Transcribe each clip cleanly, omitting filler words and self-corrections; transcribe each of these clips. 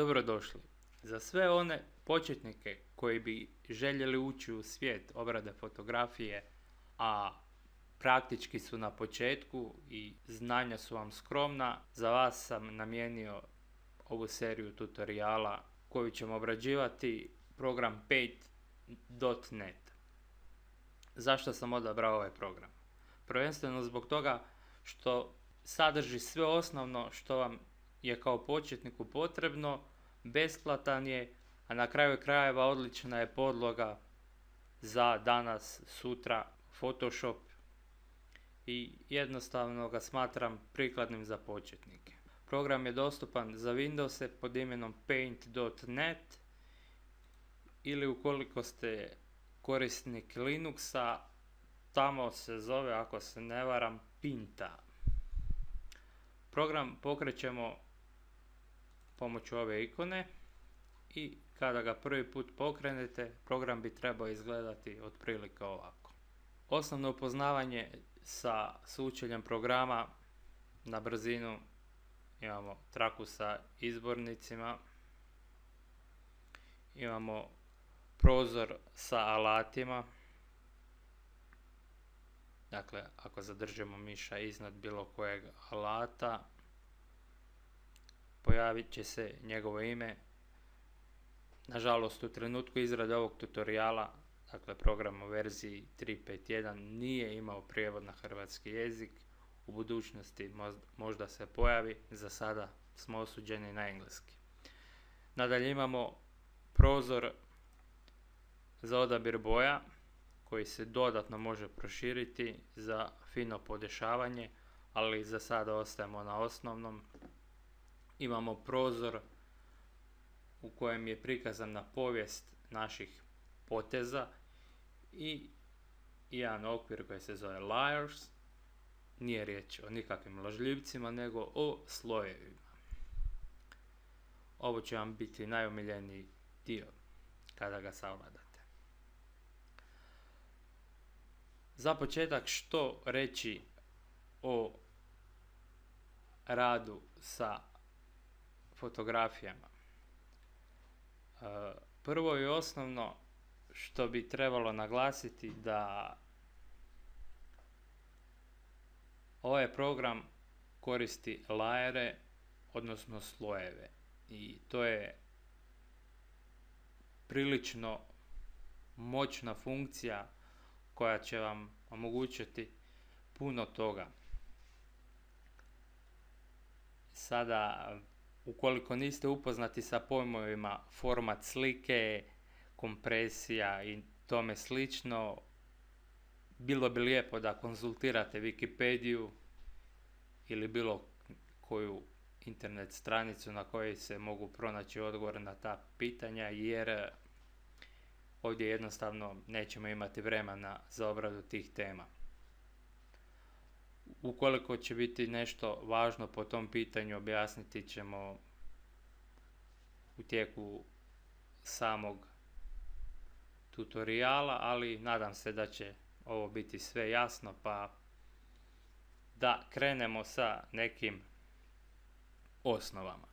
Dobrodošli. Za sve one početnike koji bi željeli ući u svijet obrade fotografije, a praktički su na početku i znanja su vam skromna, za vas sam namijenio ovu seriju tutoriala koju ćemo obrađivati program Paint.net. Zašto sam odabrao ovaj program? Prvenstveno zbog toga što sadrži sve osnovno što vam je kao početniku potrebno, besplatan je, a na kraju krajeva odlična je podloga za danas, sutra Photoshop i jednostavno ga smatram prikladnim za početnike. Program je dostupan za Windowse pod imenom Paint.net ili ukoliko ste korisnik Linuxa, tamo se zove, ako se ne varam, Pinta. Program pokrećemo pomoću ove ikone i kada ga prvi put pokrenete, program bi trebao izgledati otprilike ovako. Osnovno upoznavanje sa sučeljem programa na brzinu imamo traku sa izbornicima, imamo prozor sa alatima. Dakle, ako zadržimo miša iznad bilo kojeg alata, pojavit će se njegovo ime. Nažalost, u trenutku izrade ovog tutoriala, dakle program u verziji 3.5.1 nije imao prijevod na hrvatski jezik. U budućnosti možda se pojavi, za sada smo osuđeni na engleski. Nadalje imamo prozor za odabir boja koji se dodatno može proširiti za fino podešavanje, ali za sada ostajemo na osnovnom. Imamo prozor u kojem je prikazana povijest naših poteza i jedan okvir koji se zove Layers. Nije riječ o nikakvim lažljivcima, nego o slojevima. Ovo će vam biti najomiljeniji dio kada ga savladate. Za početak, što reći o radu sa fotografijama? Prvo i osnovno što bi trebalo naglasiti da ovaj program koristi lajere, odnosno slojeve, i to je prilično moćna funkcija koja će vam omogućiti puno toga. Sada, ukoliko niste upoznati sa pojmovima format slike, kompresija i tome slično, bilo bi lijepo da konzultirate Wikipediju ili bilo koju internet stranicu na kojoj se mogu pronaći odgovor na ta pitanja, jer ovdje jednostavno nećemo imati vremena za obradu tih tema. Ukoliko će biti nešto važno po tom pitanju, objasniti ćemo u tijeku samog tutoriala, ali nadam se da će ovo biti sve jasno, pa da krenemo sa nekim osnovama.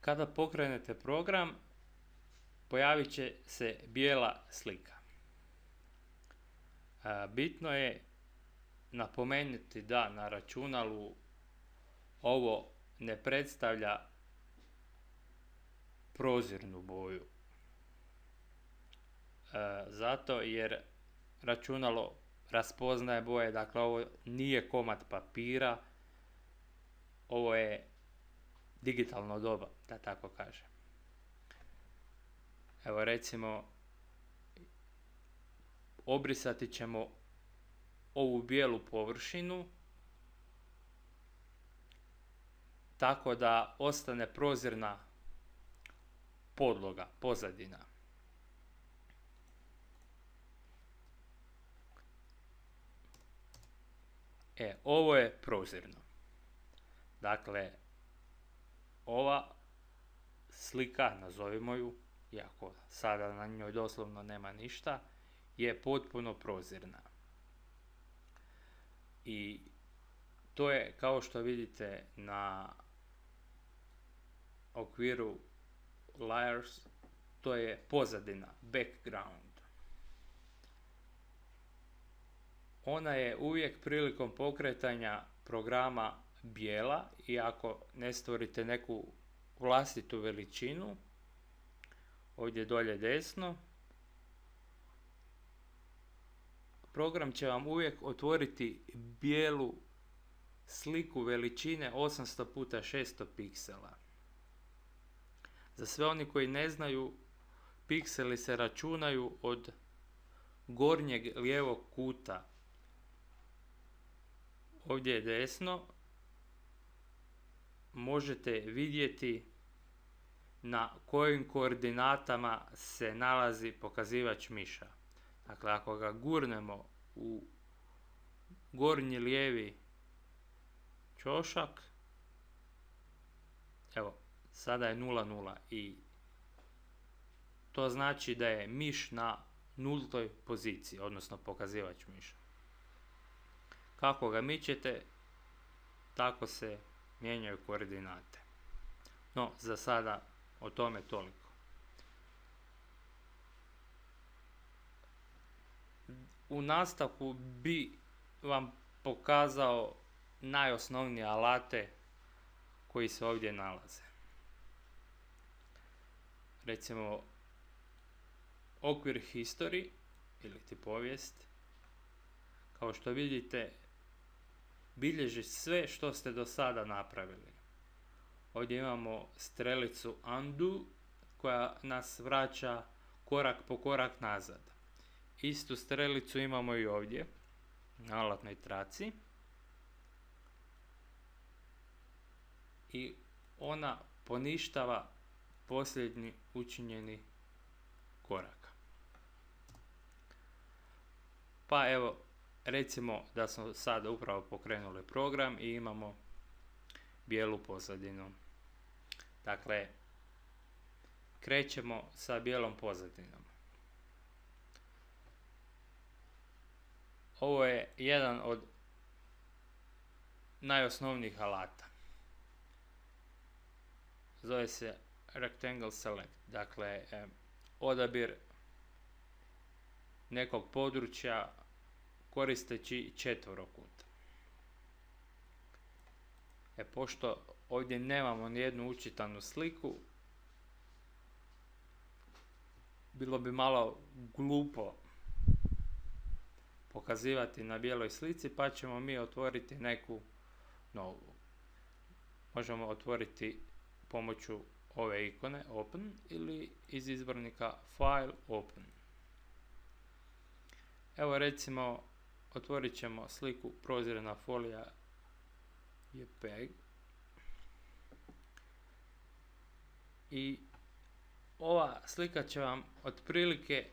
Kada pokrenete program, pojavit će se bijela slika. Bitno je napomenuti da na računalu ovo ne predstavlja prozirnu boju. Zato jer računalo raspoznaje boje, dakle ovo nije komad papira, ovo je digitalno doba, da tako kažem. Evo recimo, obrisati ćemo ovu bijelu površinu tako da ostane prozirna podloga, pozadina. Ovo je prozirno. Dakle, ova slika, nazovimo ju, iako sada na njoj doslovno nema ništa, je potpuno prozirna. I to je, kao što vidite na okviru layers, to je pozadina, background. Ona je uvijek prilikom pokretanja programa bijela i ako ne stvorite neku vlastitu veličinu, ovdje dolje desno, program će vam uvijek otvoriti bijelu sliku veličine 800x600 piksela. Za sve oni koji ne znaju, pikseli se računaju od gornjeg lijevog kuta. Ovdje je desno, možete vidjeti na kojim koordinatama se nalazi pokazivač miša. Dakle, ako ga gurnemo u gornji lijevi ćošak, evo, sada je 0,0 i to znači da je miš na nultoj poziciji, odnosno pokazivač miša. Kako ga mičete, tako se mijenjaju koordinate. No, za sada o tome toliko. U nastavku bi vam pokazao najosnovnije alate koji se ovdje nalaze. Recimo, okvir history ili ti povijest. Kao što vidite, bilježi sve što ste do sada napravili. Ovdje imamo strelicu undo koja nas vraća korak po korak nazad. Istu strelicu imamo i ovdje na alatnoj traci. I ona poništava posljednji učinjeni korak. Pa evo, recimo da smo sada upravo pokrenuli program i imamo bijelu pozadinu. Dakle, krećemo sa bijelom pozadinom. Ovo je jedan od najosnovnijih alata. Zove se Rectangle Select, dakle odabir nekog područja koristeći četverokut. Pošto ovdje nemamo nijednu učitanu sliku, bilo bi malo glupo pokazivati na bijeloj slici, pa ćemo mi otvoriti neku novu. Možemo otvoriti pomoću ove ikone Open ili iz izbornika File Open. Evo recimo, otvorit ćemo sliku prozirna folija JPEG i ova slika će vam otprilike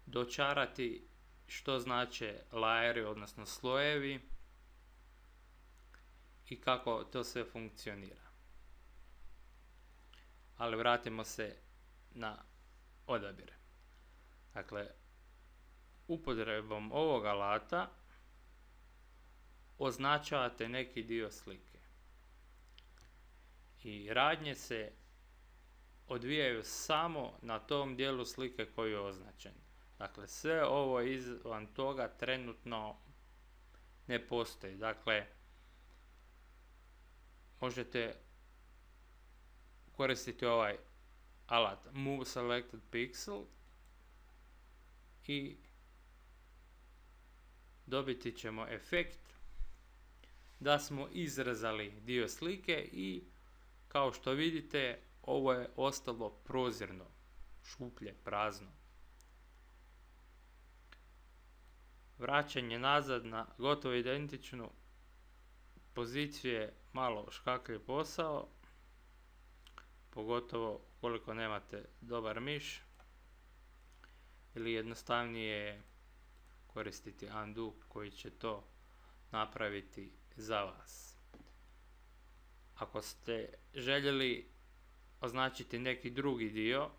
dočarati što znače layeri, odnosno slojevi i kako to sve funkcionira. Ali vratimo se na odabire. Dakle, upotrebom ovog alata označavate neki dio slike. I radnje se odvijaju samo na tom dijelu slike koji je označen. Dakle, sve ovo izvan toga trenutno ne postoji. Dakle, možete koristiti ovaj alat Move Selected Pixel i dobiti ćemo efekt da smo izrezali dio slike i kao što vidite ovo je ostalo prozirno, šuplje, prazno. Vraćanje nazad na gotovo identičnu poziciju je malo škakljiv posao, pogotovo ukoliko nemate dobar miš ili jednostavnije je koristiti undo koji će to napraviti za vas. Ako ste željeli označiti neki drugi dio,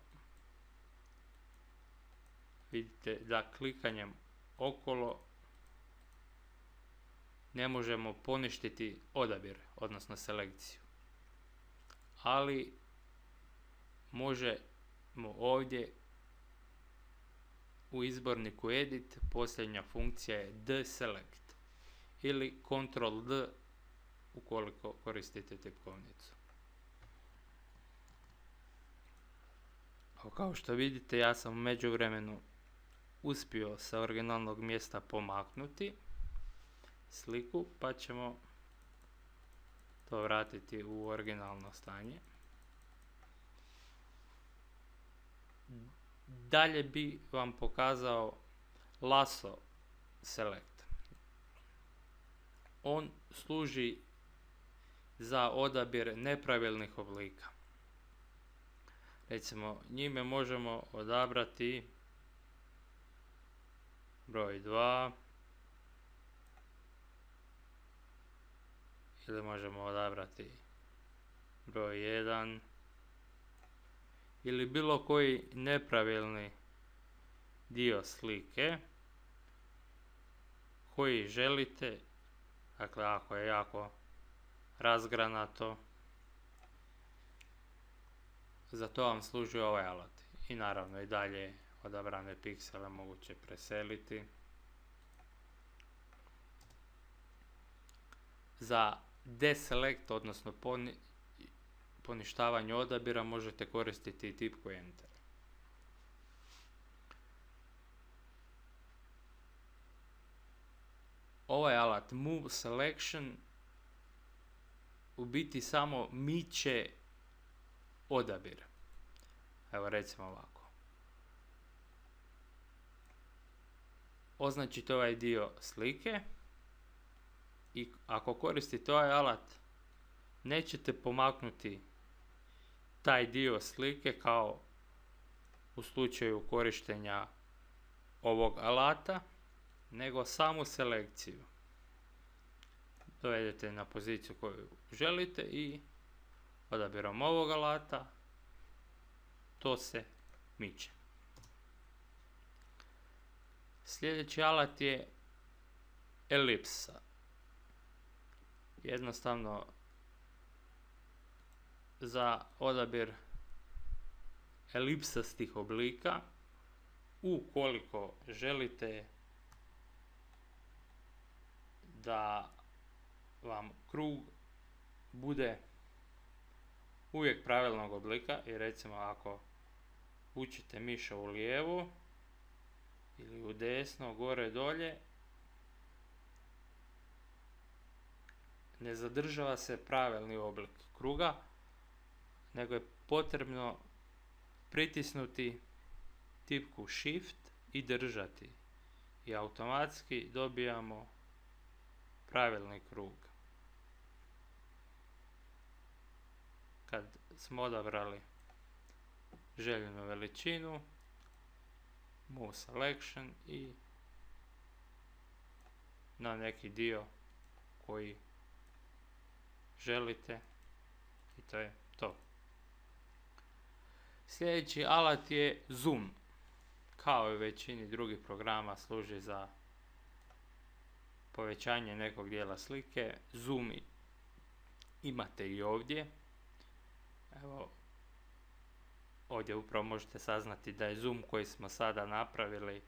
vidite da klikanjem okolo ne možemo poništiti odabir, odnosno selekciju. ali možemo ovdje u izborniku Edit, posljednja funkcija je deselect ili Ctrl D ukoliko koristite tipkovnicu. Kao što vidite, ja sam u međuvremenu uspio sa originalnog mjesta pomaknuti sliku, pa ćemo to vratiti u originalno stanje. Dalje bi vam pokazao lasso select. On služi za odabir nepravilnih oblika. Recimo, njime možemo odabrati broj 2 ili možemo odabrati broj 1 ili bilo koji nepravilni dio slike koji želite. Dakle, ako je jako razgranato, za to vam služi ovaj alat. I naravno i dalje odabrane piksele moguće preseliti. Za deselect, odnosno poništavanje odabira, možete koristiti i tipku Enter. Ovaj alat Move Selection u biti samo miče odabir. Evo recimo ovako. Označite ovaj dio slike i ako koristite ovaj alat nećete pomaknuti taj dio slike kao u slučaju korištenja ovog alata, nego samu selekciju. Dovedete na poziciju koju želite i odabirom ovog alata to se miče. Sljedeći alat je elipsa. Jednostavno za odabir elipsastih oblika, ukoliko želite da vam krug bude uvijek pravilnog oblika, i recimo ako vučete miša u lijevo ili u desno, gore, dolje, ne zadržava se pravilni oblik kruga, nego je potrebno pritisnuti tipku Shift i držati. I automatski dobijamo pravilni krug. Kad smo odabrali željenu veličinu, Move Selection i na neki dio koji želite, i to je to. Sljedeći alat je Zoom. Kao i većini drugih programa služi za povećanje nekog dijela slike. Zoom imate i ovdje. Evo, ovdje upravo možete saznati da je zoom koji smo sada napravili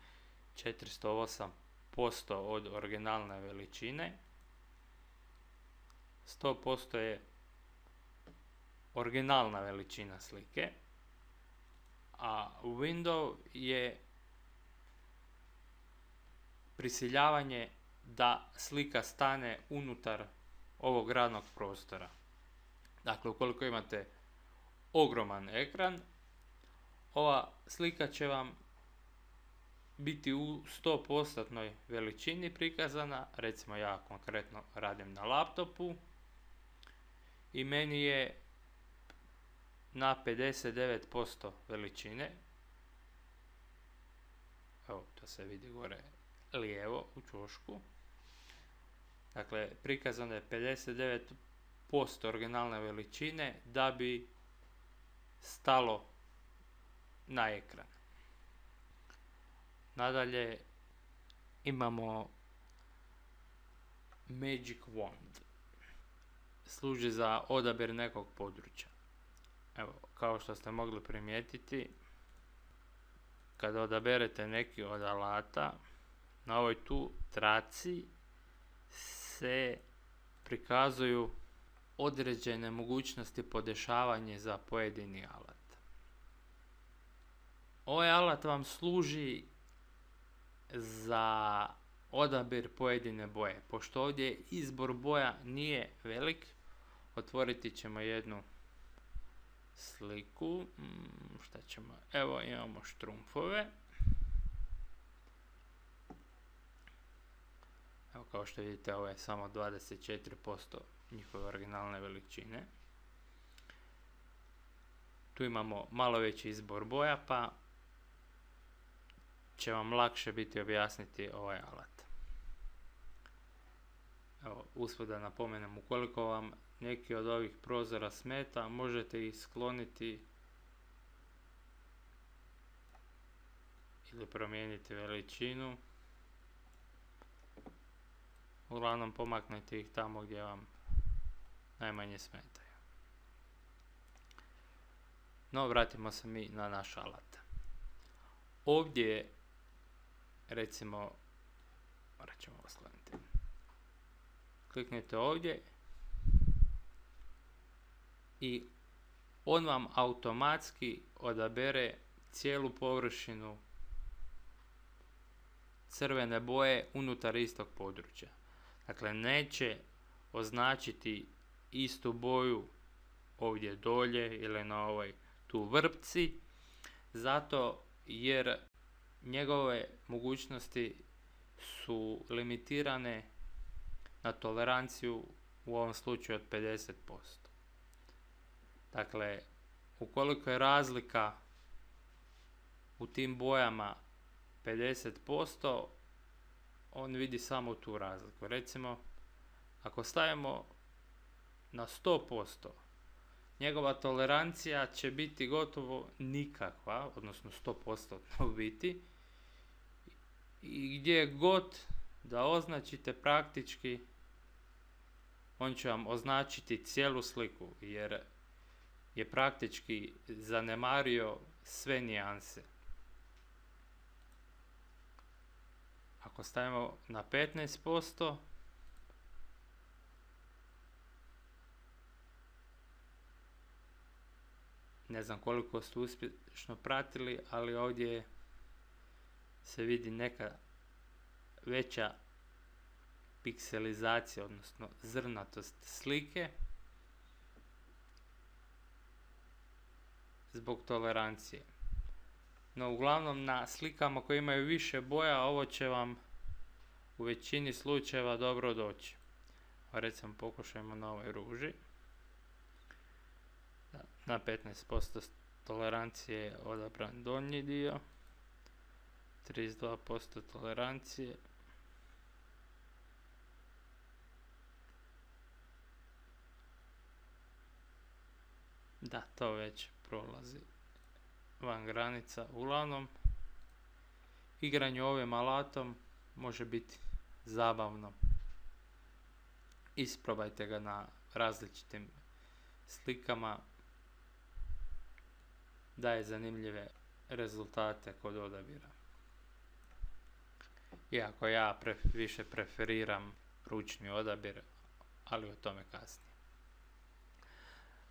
408% od originalne veličine. 100% je originalna veličina slike, a window je prisiljavanje da slika stane unutar ovog radnog prostora. Dakle, ukoliko imate ogroman ekran, ova slika će vam biti u 100% veličini prikazana. Recimo ja konkretno radim na laptopu i meni je na 59% veličine. Evo, to se vidi gore lijevo u ćošku. Dakle, prikazano je 59% originalne veličine da bi stalo na ekran. Nadalje imamo Magic Wand. Služi za odabir nekog područja. Evo, kao što ste mogli primijetiti, kada odaberete neki od alata, na ovoj tu traci se prikazuju određene mogućnosti podešavanja za pojedini alat. Ovaj alat vam služi za odabir pojedine boje. Pošto ovdje izbor boja nije velik, otvoriti ćemo jednu sliku. Šta ćemo? Evo imamo štrumfove. Evo, kao što vidite, ovo je samo 24% njihove originalne veličine. Tu imamo malo veći izbor boja, pa će vam lakše biti objasniti ovaj alat. Evo, usput da napomenem, ukoliko vam neki od ovih prozora smeta, možete ih skloniti ili promijeniti veličinu. Uglavnom, pomaknite ih tamo gdje vam najmanje smetaju. No, vratimo se mi na naš alat. Ovdje, recimo, morat ćemo ovo skloniti. Kliknite ovdje i on vam automatski odabere cijelu površinu crvene boje unutar istog područja. Dakle, neće označiti istu boju ovdje dolje ili na ovoj tu vrpci, zato jer njegove mogućnosti su limitirane na toleranciju u ovom slučaju od 50%. Dakle, ukoliko je razlika u tim bojama 50%, on vidi samo tu razliku. Recimo, ako stavimo na 100%, njegova tolerancija će biti gotovo nikakva, odnosno 100% u biti. I gdje god da označite, praktički on će vam označiti cijelu sliku, jer je praktički zanemario sve nijanse. Ako stavimo na 15%, ne znam koliko ste uspješno pratili, ali ovdje se vidi neka veća pikselizacija, odnosno zrnatost slike zbog tolerancije. No, uglavnom na slikama koje imaju više boja, ovo će vam u većini slučajeva dobro doći. Recimo, pokušajmo na ovoj ruži. Na 15% tolerancije je odabran donji dio, 32% tolerancije. Da, to već prolazi van granica. Uglavnom, igranje ovim alatom može biti zabavno. Isprobajte ga na različitim slikama. Daje zanimljive rezultate kod odabira. Iako ja više preferiram ručni odabir, ali o tome kasnije.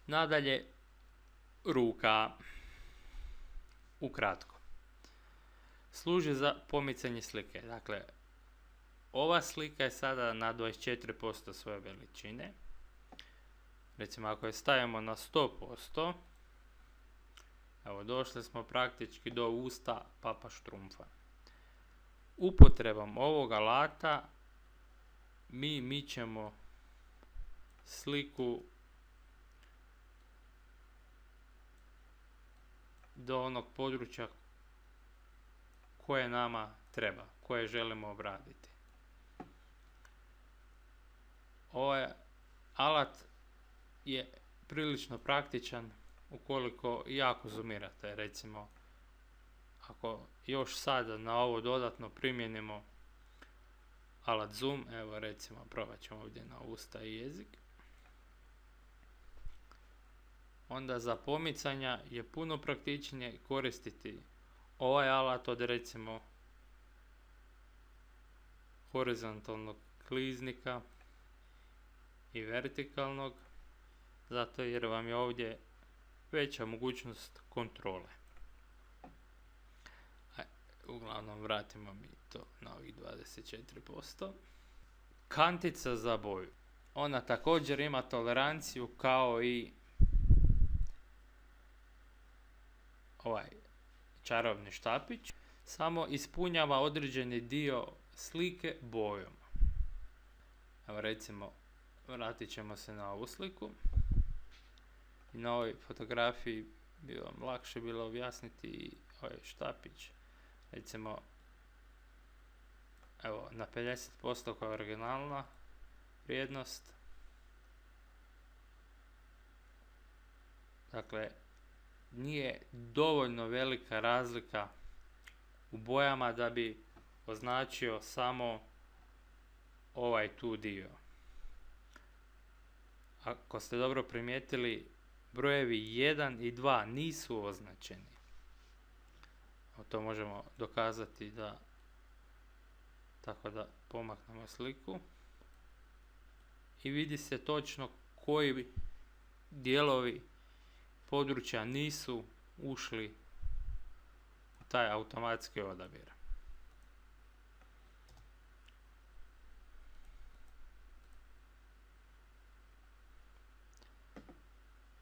Nadalje, ruka. Ukratko. Služi za pomicanje slike. Dakle, ova slika je sada na 24% svoje veličine. Recimo, ako je stavimo na 100%, evo, došli smo praktički do usta Papa Štrumfa. Upotrebom ovog alata mi mičemo sliku do onog područja koje nama treba, koje želimo obraditi. Ovaj alat je prilično praktičan ukoliko jako zoomirate. Recimo, ako još sada na ovo dodatno primijenimo alat zoom, evo recimo probat ćemo ovdje na usta i jezik, onda za pomicanja je puno praktičnije koristiti ovaj alat od recimo horizontalnog kliznika i vertikalnog, zato jer vam je ovdje veća mogućnost kontrole. Uglavnom vratimo mi to na ovih 24%. Kantica za boju. Ona također ima toleranciju kao i ovaj čarobni štapić, samo ispunjava određeni dio slike bojom. Evo recimo, vratit ćemo se na ovu sliku. I na ovoj fotografiji bi vam lakše bilo objasniti ovaj štapić. Recimo, evo na 50% koja je originalna vrijednost. Dakle, nije dovoljno velika razlika u bojama da bi označio samo ovaj tu dio. Ako ste dobro primijetili, brojevi 1 i 2 nisu označeni. To možemo dokazati da, tako da pomaknemo sliku i vidi se točno koji dijelovi područja nisu ušli u taj automatski odabir.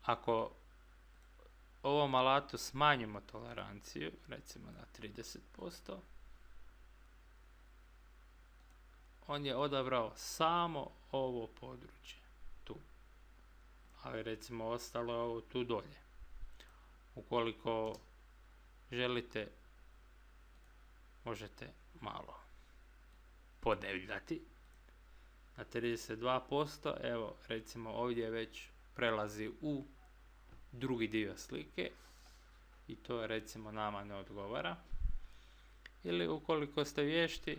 Ako ovom alatu smanjimo toleranciju, recimo na 30%, on je odabrao samo ovo područje tu, ali recimo ostalo je ovo tu dolje. Ukoliko želite, možete malo podebljati na 32%, evo recimo ovdje već prelazi u drugi dio slike i to recimo nama ne odgovara. Ili ukoliko ste vješti,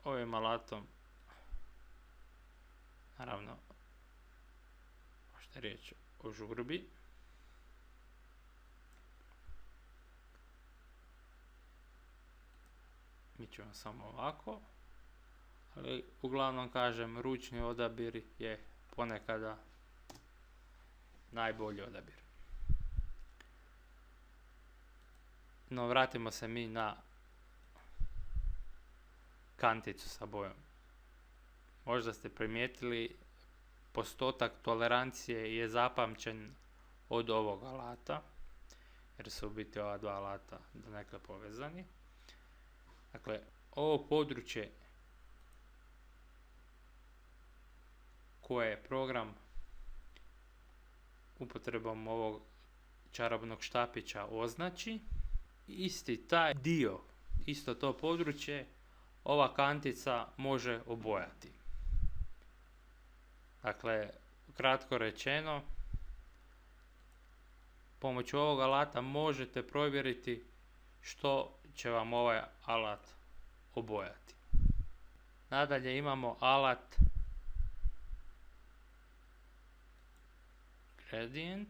ovim alatom, naravno, možda je riječ o žurbi, mi ćemo samo ovako, ali uglavnom kažem, ručni odabir je ponekada najbolji odabir. No, vratimo se mi na kanticu sa bojom. Možda ste primijetili, postotak tolerancije je zapamćen od ovog alata, jer su u biti ova dva alata donekle povezani. Dakle, ovo područje koje je program upotrebom ovog čarobnog štapića označi, isti taj dio, isto to područje, ova kantica može obojati. Dakle, kratko rečeno, pomoću ovog alata možete provjeriti što će vam ovaj alat obojati. Nadalje imamo alat Gradient.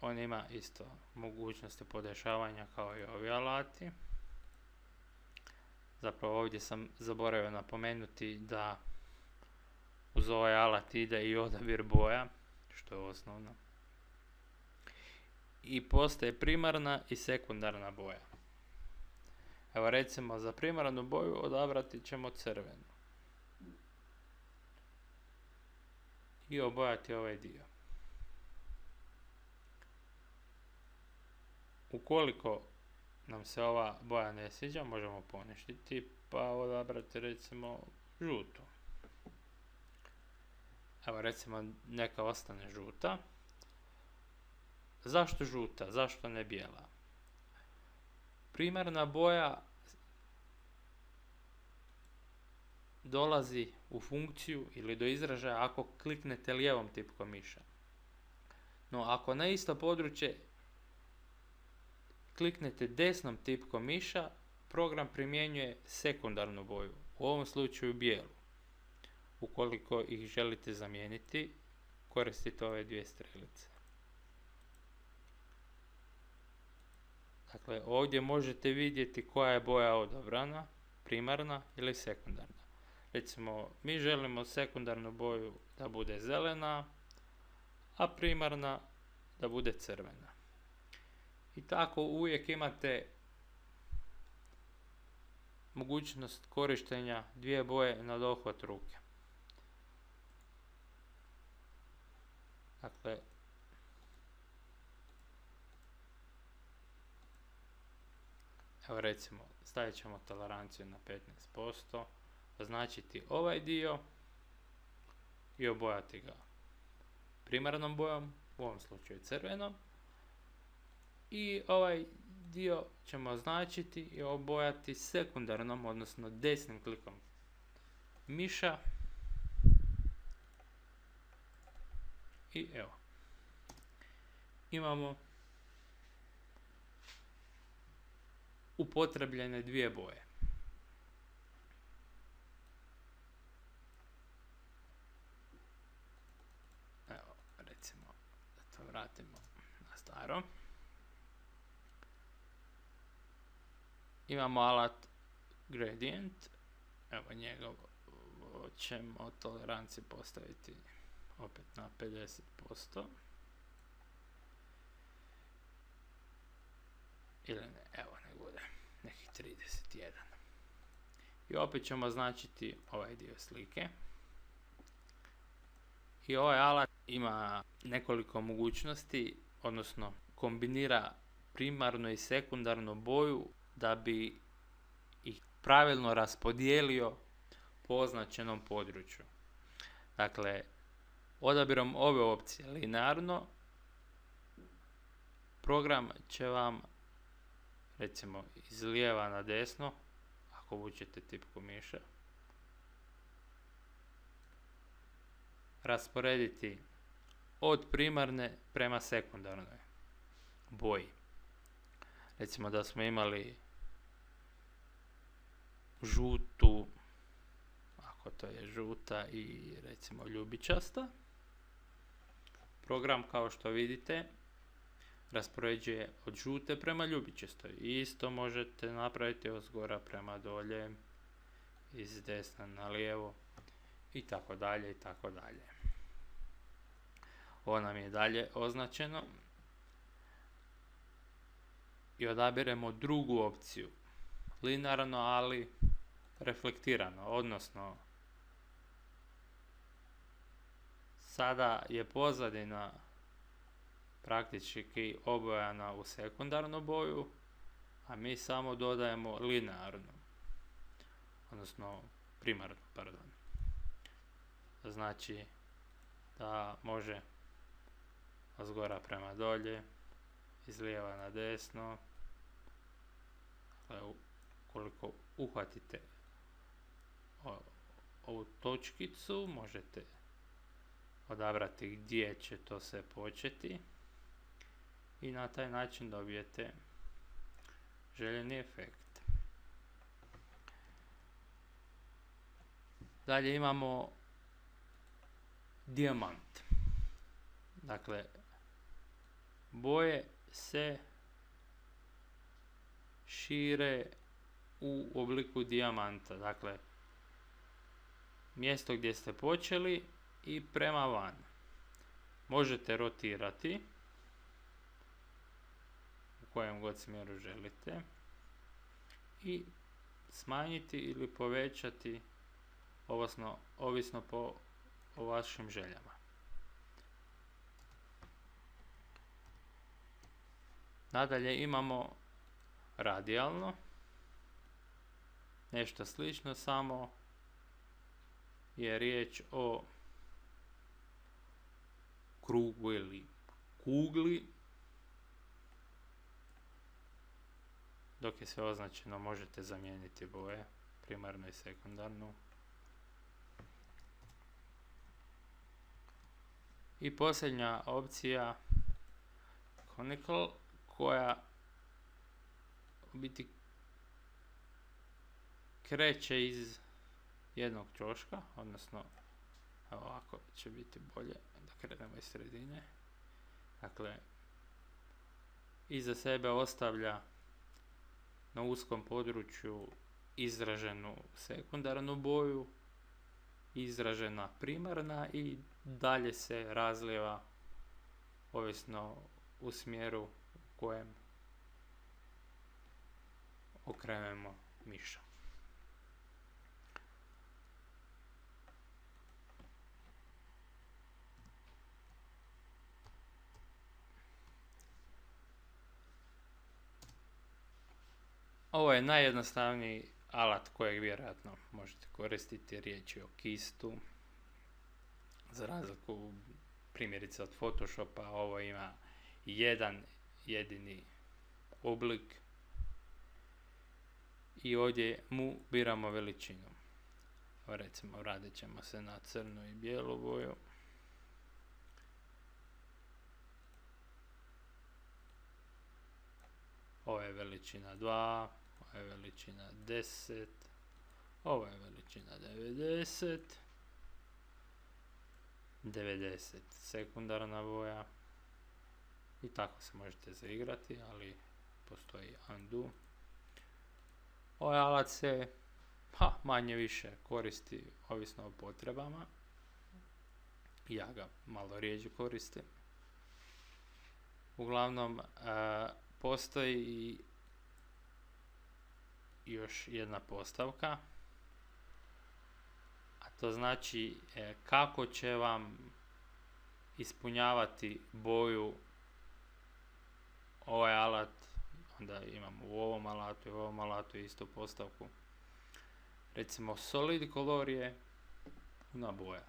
On ima isto mogućnosti podešavanja kao i ovi alati. Zapravo ovdje sam zaboravio napomenuti da uz ovaj alat ide i odabir boja, što je osnovno. I postoje primarna i sekundarna boja. Evo recimo za primarnu boju odabrati ćemo crvenu. I obojati ovaj dio. Ukoliko nam se ova boja ne sviđa, možemo poništiti pa odabrati recimo žutu. Evo recimo neka ostane žuta. Zašto žuta? Zašto ne bijela? Primarna boja dolazi u funkciju ili do izražaja ako kliknete lijevom tipkom miša. No ako na isto područje kliknete desnom tipkom miša, program primjenjuje sekundarnu boju, u ovom slučaju bijelu. Ukoliko ih želite zamijeniti, koristite ove dvije strelice. Dakle, ovdje možete vidjeti koja je boja odabrana, primarna ili sekundarna. Recimo, mi želimo sekundarnu boju da bude zelena, a primarna da bude crvena. I tako uvijek imate mogućnost korištenja dvije boje na dohvat ruke. Dakle, evo recimo, stavit ćemo toleranciju na 15%, označiti ovaj dio i obojati ga primarnom bojom, u ovom slučaju crvenom, i ovaj dio ćemo označiti i obojati sekundarnom, odnosno desnim klikom miša. I evo, imamo upotrebljene dvije boje. Evo, recimo da to vratimo na staro. Imamo alat gradient. Evo, njega ćemo toleranciju postaviti opet na 50%. Ili ne, evo ne bude, nekih 31. I opet ćemo označiti ovaj dio slike. I ovaj alat ima nekoliko mogućnosti, odnosno kombinira primarnu i sekundarnu boju da bi ih pravilno raspodijelio po označenom području. Dakle, odabirom ove opcije linearno, program će vam, recimo, iz lijeva na desno, ako vučete tipku miša, rasporediti od primarne prema sekundarnoj boji. Recimo da smo imali žutu, ako to je žuta i recimo ljubičasta, program, kao što vidite, raspoređuje od žute prema ljubičastoj. I isto možete napraviti od zgora prema dolje, iz desna na lijevo i tako dalje i tako dalje. Ovo nam je dalje označeno. I odabiremo drugu opciju, linearno ali reflektirano, odnosno sada je pozadina praktički obojana u sekundarnu boju, a mi samo dodajemo linearnu, odnosno primarnu, pardon. Znači da može od zgora prema dolje, iz lijeva na desno. Ukoliko uhvatite ovu točkicu, možete odabrati gdje će to sve početi i na taj način dobijete željeni efekt. Dalje imamo dijamant. Dakle, boje se šire u obliku dijamanta. Dakle, mjesto gdje ste počeli i prema van. Možete rotirati u kojem god smjeru želite i smanjiti ili povećati ovisno o vašim željama. Nadalje imamo radijalno, nešto slično, samo je riječ o krugu ili kugli. Dok je sve označeno, možete zamijeniti boje, primarnu i sekundarnu. I posljednja opcija, conical, koja u biti kreće iz jednog ćoška, odnosno ovako će biti bolje da krenemo iz sredine. Dakle, iza sebe ostavlja na uskom području izraženu sekundarnu boju, izražena primarna i dalje se razlijeva ovisno u smjeru u kojem okrenemo miša. Ovo je najjednostavniji alat kojeg vjerojatno možete koristiti, riječ je o kistu. Za razliku primjerice od Photoshopa, ovo ima jedan jedini oblik i ovdje mu biramo veličinu. Recimo radit ćemo se na crnu i bijelu boju. Ovo je veličina 2, ovo je veličina 10, ovo je veličina 90, 90 sekundarna boja i tako se možete zaigrati, ali postoji undo. Ovaj alat se manje više koristi ovisno o potrebama. Ja ga malo rijeđe koristim. Uglavnom, postoji još jedna postavka, a to znači kako će vam ispunjavati boju ovaj alat. Onda imamo u ovom alatu i u ovom alatu istu postavku. Recimo solid color je puna boja,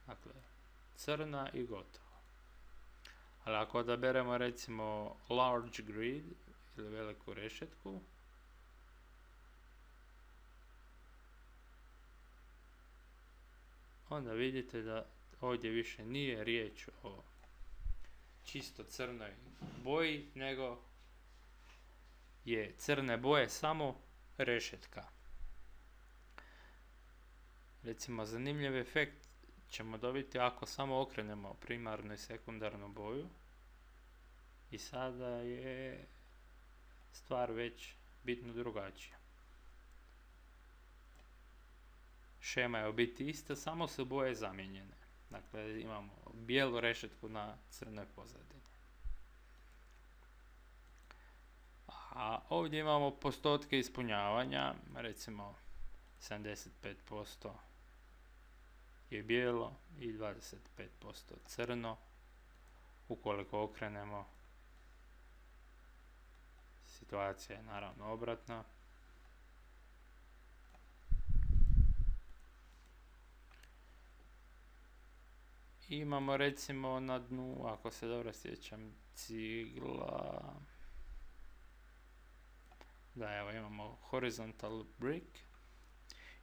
dakle crna i gotovo. Ali ako odaberemo recimo large grid ili veliku rešetku, onda vidite da ovdje više nije riječ o čisto crnoj boji, nego je crne boje samo rešetka. Recimo, zanimljiv efekt ćemo dobiti ako samo okrenemo primarnu i sekundarnu boju. I sada je stvar već bitno drugačija. Šema je u biti ista, samo su boje zamijenjene. Dakle, imamo bijelu rešetku na crnoj pozadini. A ovdje imamo postotke ispunjavanja, recimo 75% je bijelo i 25% crno. Ukoliko okrenemo, situacija je naravno obratna. Imamo recimo na dnu, ako se dobro sjećam, cigla. Da, evo imamo horizontal brick.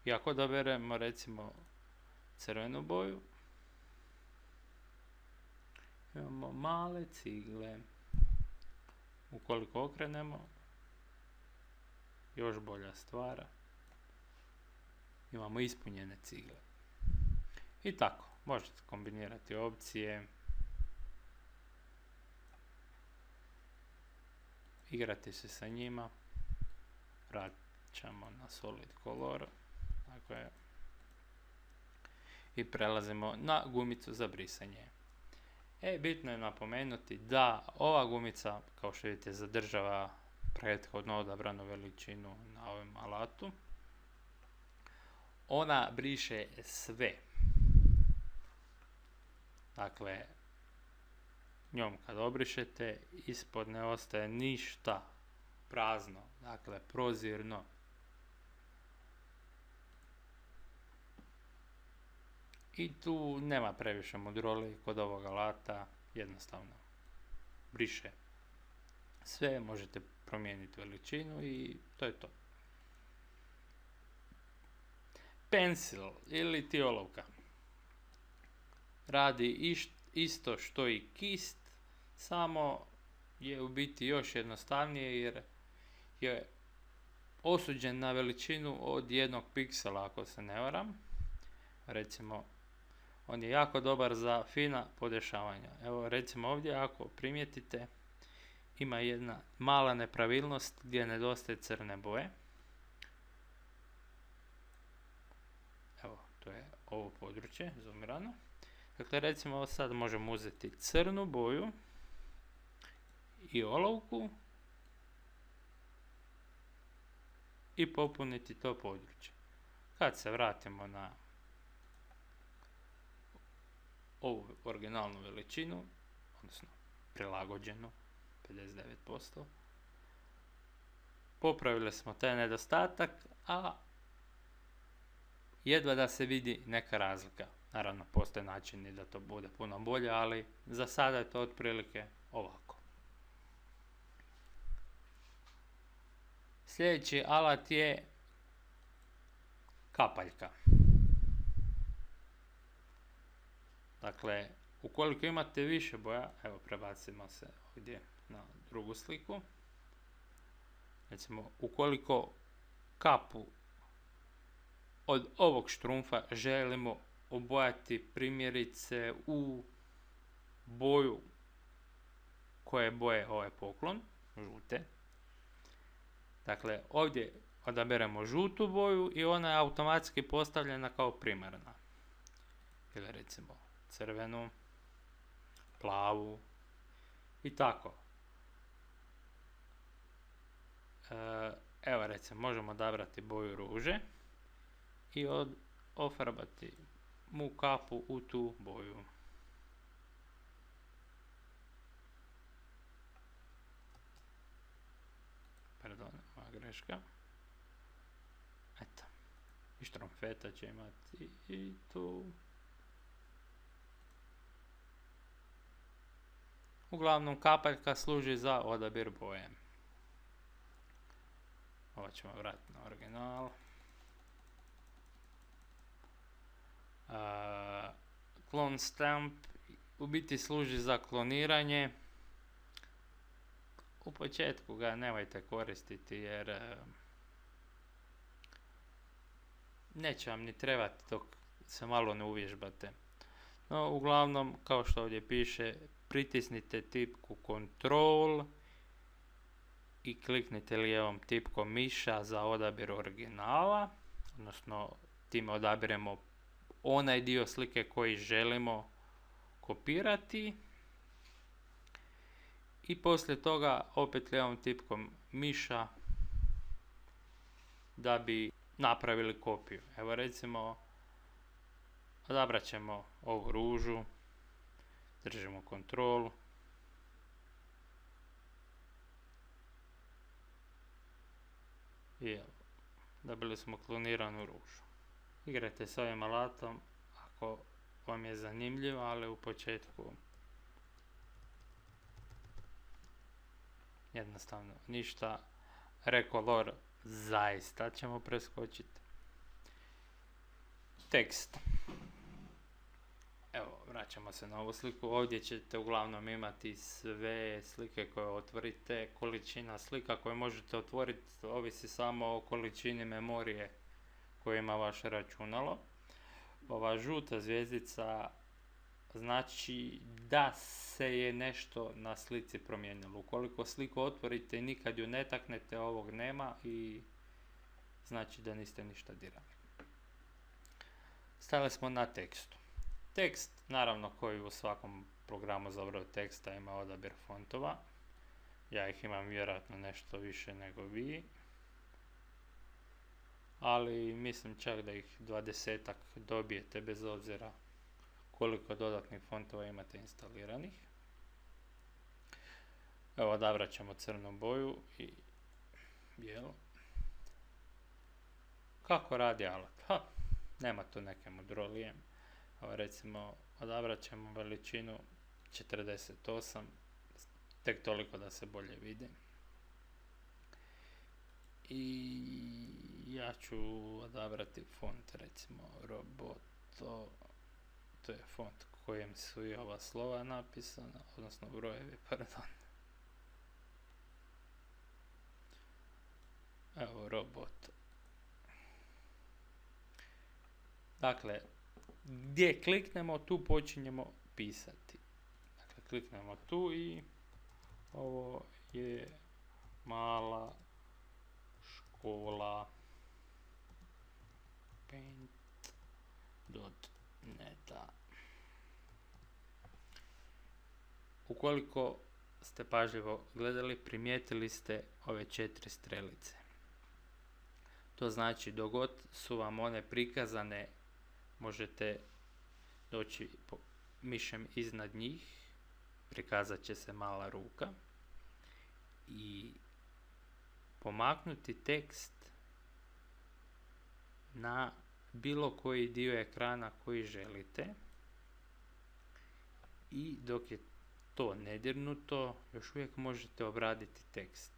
I ako odaberemo recimo crvenu boju, imamo male cigle. Ukoliko okrenemo, još bolja stvar, imamo ispunjene cigle. I tako, možete kombinirati opcije, igrati se sa njima. Vraćamo na solid color, tako je, i prelazimo na gumicu za brisanje. Bitno je napomenuti da ova gumica, kao što vidite, zadržava prethodno odabranu veličinu na ovom alatu. Ona briše sve. Dakle, njom kad obrišete, ispod ne ostaje ništa, prazno, dakle prozirno. I tu nema previše mudroli kod ovog alata, jednostavno briše sve, možete promijeniti veličinu i to je to. Pencil ili ti olovka radi isto što i kist, samo je u biti još jednostavnije jer je osuđen na veličinu od 1 piksela, ako se ne varam. Recimo, on je jako dobar za fina podešavanja. Evo, recimo ovdje, ako primijetite, ima jedna mala nepravilnost gdje nedostaje crne boje. Evo, to je ovo područje, zoomirano. Dakle, recimo sad možemo uzeti crnu boju i olovku i popuniti to područje. Kad se vratimo na ovu originalnu veličinu, odnosno prilagođenu 59%, popravili smo taj nedostatak, a jedva da se vidi neka razlika. Naravno, postoje načini da to bude puno bolje, ali za sada je to otprilike ovako. Sljedeći alat je kapaljka. Dakle, ukoliko imate više boja, evo prebacimo se ovdje na drugu sliku. Recimo, ukoliko kapu od ovog štrumfa želimo obojati primjerice u boju koje boje ovaj poklon, žute. Dakle, ovdje odaberemo žutu boju i ona je automatski postavljena kao primarna. Ili recimo crvenu, plavu i tako. Evo recimo možemo odabrati boju ruže i ofarbati mu kapu u tu boju. Pardon, moja greška. Eto. I štromfeta će imati i tu. Uglavnom, kapaljka služi za odabir boje. Ovo ćemo vratiti na original. Clone stamp u biti služi za kloniranje. U početku ga nemojte koristiti jer neće vam ni trebati dok se malo ne uvježbate. No, uglavnom, kao što ovdje piše, pritisnite tipku Ctrl i kliknite lijevom tipkom miša za odabir originala, odnosno time odabiremo onaj dio slike koji želimo kopirati i poslije toga opet lijevom tipkom miša da bi napravili kopiju. Evo recimo odabrat ćemo ovu ružu, držimo Ctrl i evo, dobili smo kloniranu ružu. Igrajte s ovim alatom ako vam je zanimljivo, ali u početku jednostavno ništa. Recolor zaista ćemo preskočiti. Tekst. Evo, vraćamo se na ovu sliku. Ovdje ćete uglavnom imati sve slike koje otvorite. Količina slika koje možete otvoriti ovisi samo o količini memorije koju ima vaše računalo. Ova žuta zvjezdica znači da se je nešto na slici promijenilo. Ukoliko sliku otvorite i nikad ju ne taknete, ovog nema i znači da niste ništa dirali. Stali smo na tekstu. Tekst, naravno, koji u svakom programu za obradu teksta ima odabir fontova. Ja ih imam vjerojatno nešto više nego vi. Ali mislim čak da ih 20-ak dobijete bez obzira koliko dodatnih fontova imate instaliranih. Evo, odabrat ćemo crnu boju i bijelu. Kako radi alat? Nema tu neke mudrolije. Evo, recimo, odabrat ćemo veličinu 48, tek toliko da se bolje vidi. I ja ću odabrati font, recimo Roboto, to je font kojem su i ova slova napisana, odnosno brojevi, pardon. Evo, Roboto. Dakle, gdje kliknemo, tu počinjemo pisati. Dakle, kliknemo tu i ovo je mala škola paint.neta. Ukoliko ste pažljivo gledali, primijetili ste ove 4 strelice. To znači dok god su vam one prikazane, možete doći mišem iznad njih, prikazat će se mala ruka i pomaknuti tekst na bilo koji dio ekrana koji želite i dok je to nedirnuto, još uvijek možete obraditi tekst.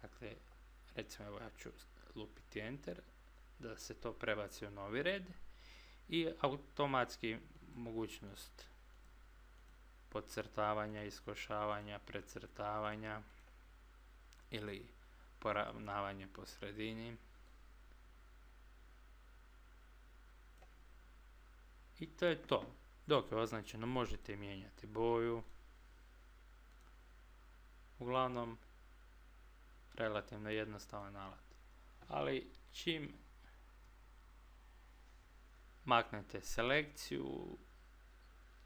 Dakle, recimo evo ja ću lupiti enter da se to prebaci u novi red i automatski mogućnost podcrtavanja, iskošavanja, precrtavanja ili poravnavanje po sredini. I to je to. Dok je označeno možete mijenjati boju. Uglavnom, relativno jednostavan alat. Ali čim maknete selekciju,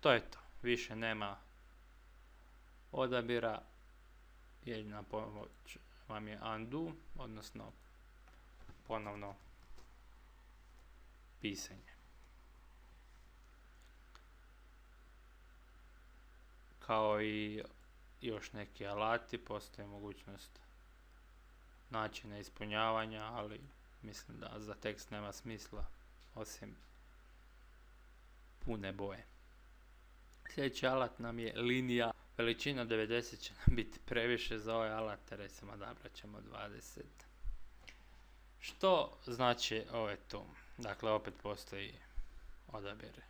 to je to. Više nema odabira. Jedina pomoć vam je undo, odnosno ponovno pisanje. Kao i još neki alati, postoji mogućnost načina ispunjavanja, ali mislim da za tekst nema smisla osim pune boje. Sljedeći alat nam je linija. Veličina 90 će nam biti previše za ovaj alat, recimo odabrat ćemo 20. Što znači ovo tu? Dakle, opet postoji odabir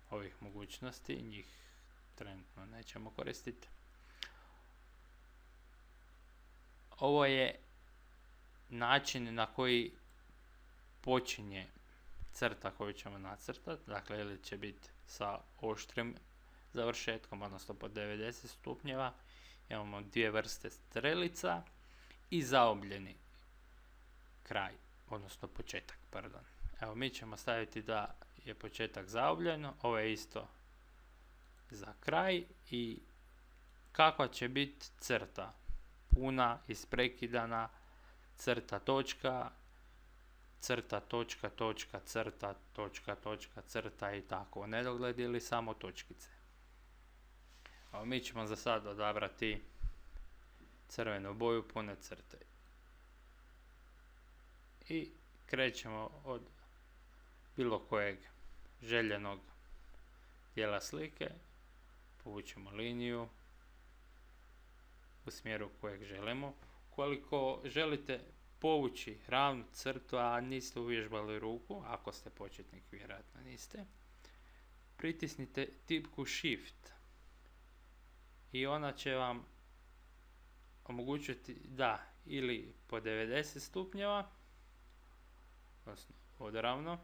ovih mogućnosti, njih trenutno nećemo koristiti. Ovo je način na koji počinje crta koju ćemo nacrtati, dakle ili će biti sa oštrim završetkom, odnosno po 90 stupnjeva. Imamo dvije vrste strelica i zaobljeni kraj, odnosno početak, pardon. Evo, mi ćemo staviti da je početak zaobljeno, ovo je isto za kraj i kakva će biti crta? Puna, isprekidana, crta točka, crta točka točka, crta točka točka, crta i tako u nedogled ili samo točkice. Evo, mi ćemo za sad odabrati crvenu boju pune crte. I krećemo od bilo kojeg željenog dijela slike, povučemo liniju u smjeru kojeg želimo. Ukoliko želite povući ravnu crtu, a niste uvježbali ruku, ako ste početnik, vjerojatno niste, pritisnite tipku Shift i ona će vam omogućiti da ili po 90 stupnjeva, odnosno odravno,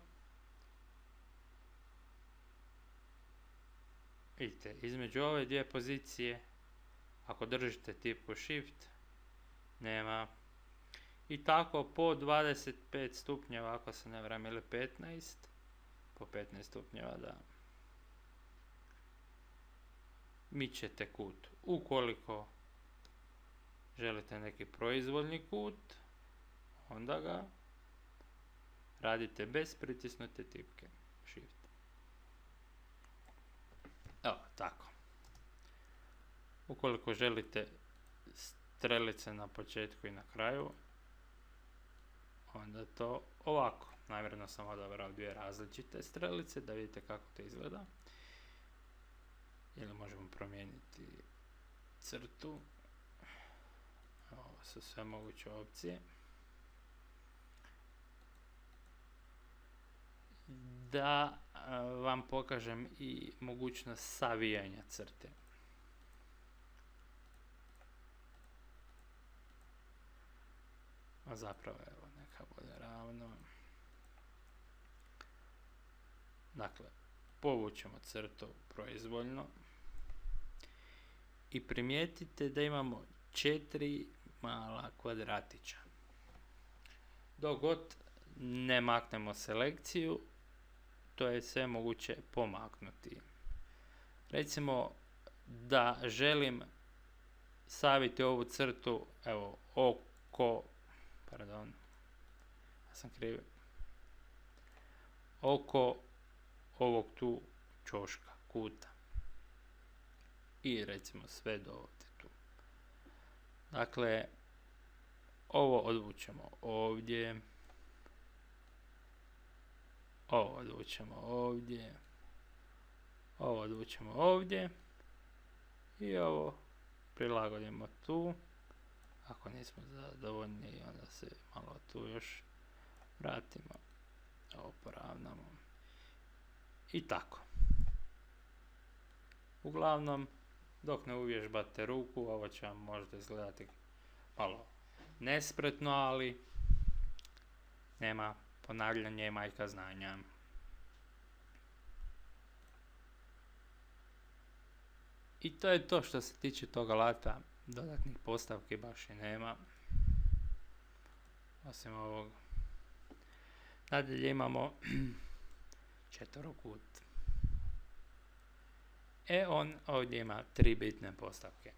vidite, između ove dvije pozicije, ako držite tipku Shift, nema. I tako po 25 stupnjeva, ako se ne varam, ili 15, po 15 stupnjeva, da mičete kut. Ukoliko želite neki proizvoljni kut, onda ga radite bez pritisnute tipke Shift. Evo, tako. Ukoliko želite strelice na početku i na kraju, onda to ovako. Namjerno sam odabrao dvije različite strelice da vidite kako to izgleda. Ili možemo promijeniti crtu. Ovo su sve moguće opcije. Da vam pokažem i mogućnost savijanja crte. A zapravo evo, neka bude ravno. Dakle, povučemo crtu proizvoljno i primijetite da imamo 4 mala kvadratića. Dok god ne maknemo selekciju, to je sve moguće pomaknuti. Recimo da želim staviti ovu crtu, evo, oko ovog tu ćoška, kuta. I recimo sve do ovdje tu. Dakle, ovo odvučemo ovdje. Ovo odvučemo ovdje. Ovo odvučemo ovdje. I ovo prilagodimo tu. Ako nismo zadovoljni, onda se malo tu još vratimo. Ovo poravnamo. I tako. Uglavnom, dok ne uvježbate ruku, ovo će vam možda izgledati malo nespretno, ali nema ponavljanja i majka znanja. I to je to što se tiče tog alata. Dodatnih postavki baš i nema. Osim ovog. Nadalje imamo četverokut. On ovdje ima 3 bitne postavke.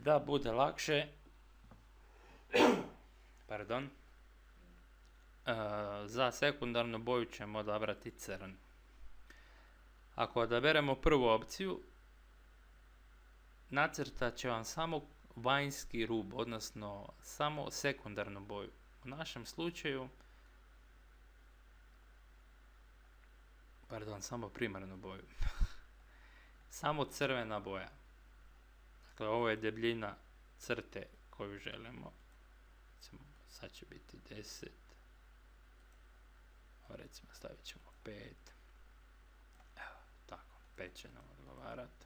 Da bude lakše, za sekundarnu boju ćemo odabrati crn. Ako odaberemo prvu opciju, nacrtat će vam samo vanjski rub, odnosno samo sekundarnu boju. U našem slučaju, samo primarnu boju. Samo crvena boja. Dakle, ovo je debljina crte koju želimo. Sad će biti 10. Recimo stavit ćemo 5. Evo, tako, 5 će nam odgovarati.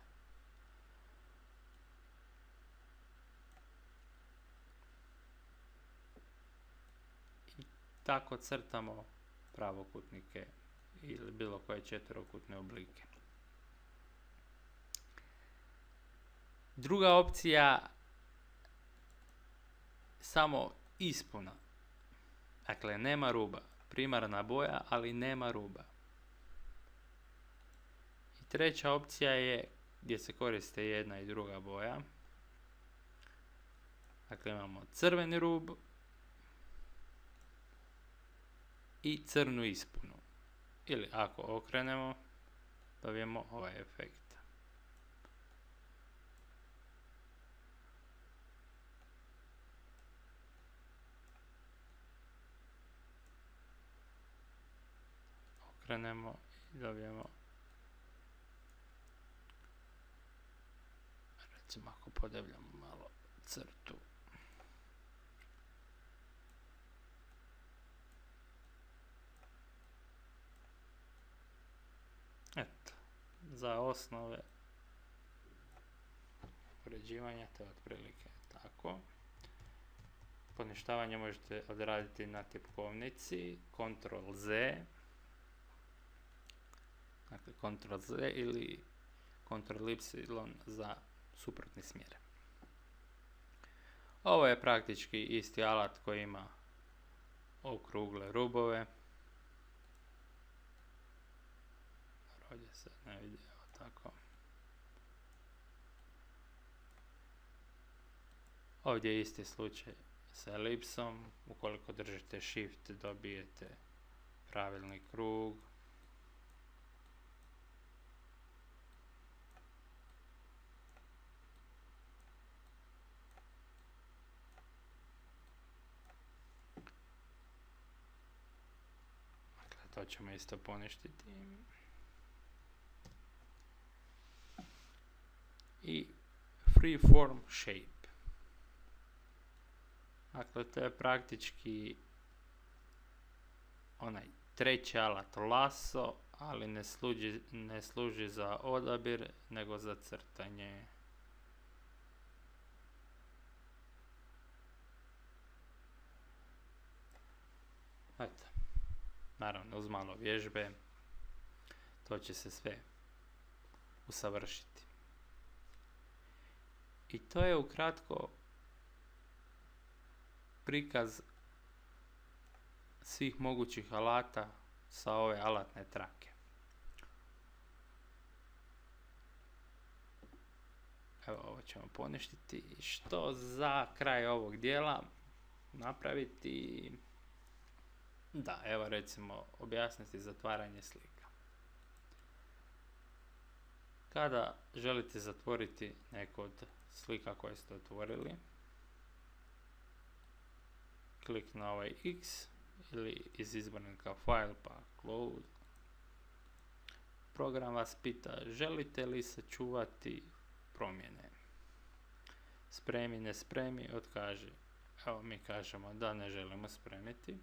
I tako crtamo pravokutnike ili bilo koje četverokutne oblike. Druga opcija, samo ispuna. Dakle, nema ruba. Primarna boja, ali nema ruba. I treća opcija je gdje se koriste jedna i druga boja. Dakle, imamo crveni rub i crnu ispunu. Ili ako okrenemo, dobijemo ovaj efekt. Okrenemo i dobijemo, recimo ako podebljamo malo crtu. Eto, za osnove uređivanja to je otprilike tako. Poništavanje možete odraditi na tipkovnici, Ctrl Z, dakle Ctrl Z ili Ctrl Y za suprotni smjer. Ovo je praktički isti alat koji ima okrugle rubove. Ovdje se ne vidi, evo tako. Ovdje je isti slučaj sa elipsom. Ukoliko držite Shift dobijete pravilni krug. Dakle, to ćemo isto poništiti. I freeform shape. Dakle, to je praktički onaj treći alat lasso, ali ne služi za odabir, nego za crtanje. Eto, naravno uz malo vježbe, to će se sve usavršiti. I to je ukratko prikaz svih mogućih alata sa ove alatne trake. Evo, ovo ćemo poništiti. Što za kraj ovog dijela napraviti? Da, evo recimo objasniti zatvaranje slika. Kada želite zatvoriti neku od slika koje ste otvorili, klik na ovaj X ili iz izbornika File pa Close. Program vas pita želite li sačuvati promjene. Spremi, ne spremi, otkaži. Evo mi kažemo da ne želimo spremiti.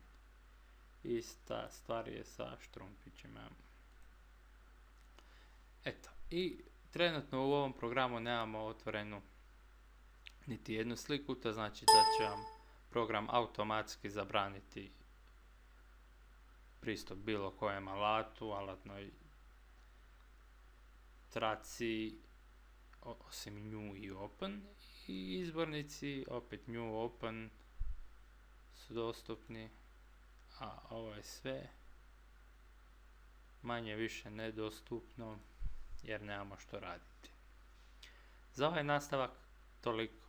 Ista stvar je sa štrumpićima. Eto, i trenutno u ovom programu nemamo otvorenu niti jednu sliku, to znači da će vam program automatski zabraniti pristup bilo kojem alatu, alatnoj traci, osim new i open, i izbornici, opet new, open su dostupni, a ovo je sve manje više nedostupno jer nemamo što raditi. Za ovaj nastavak toliko.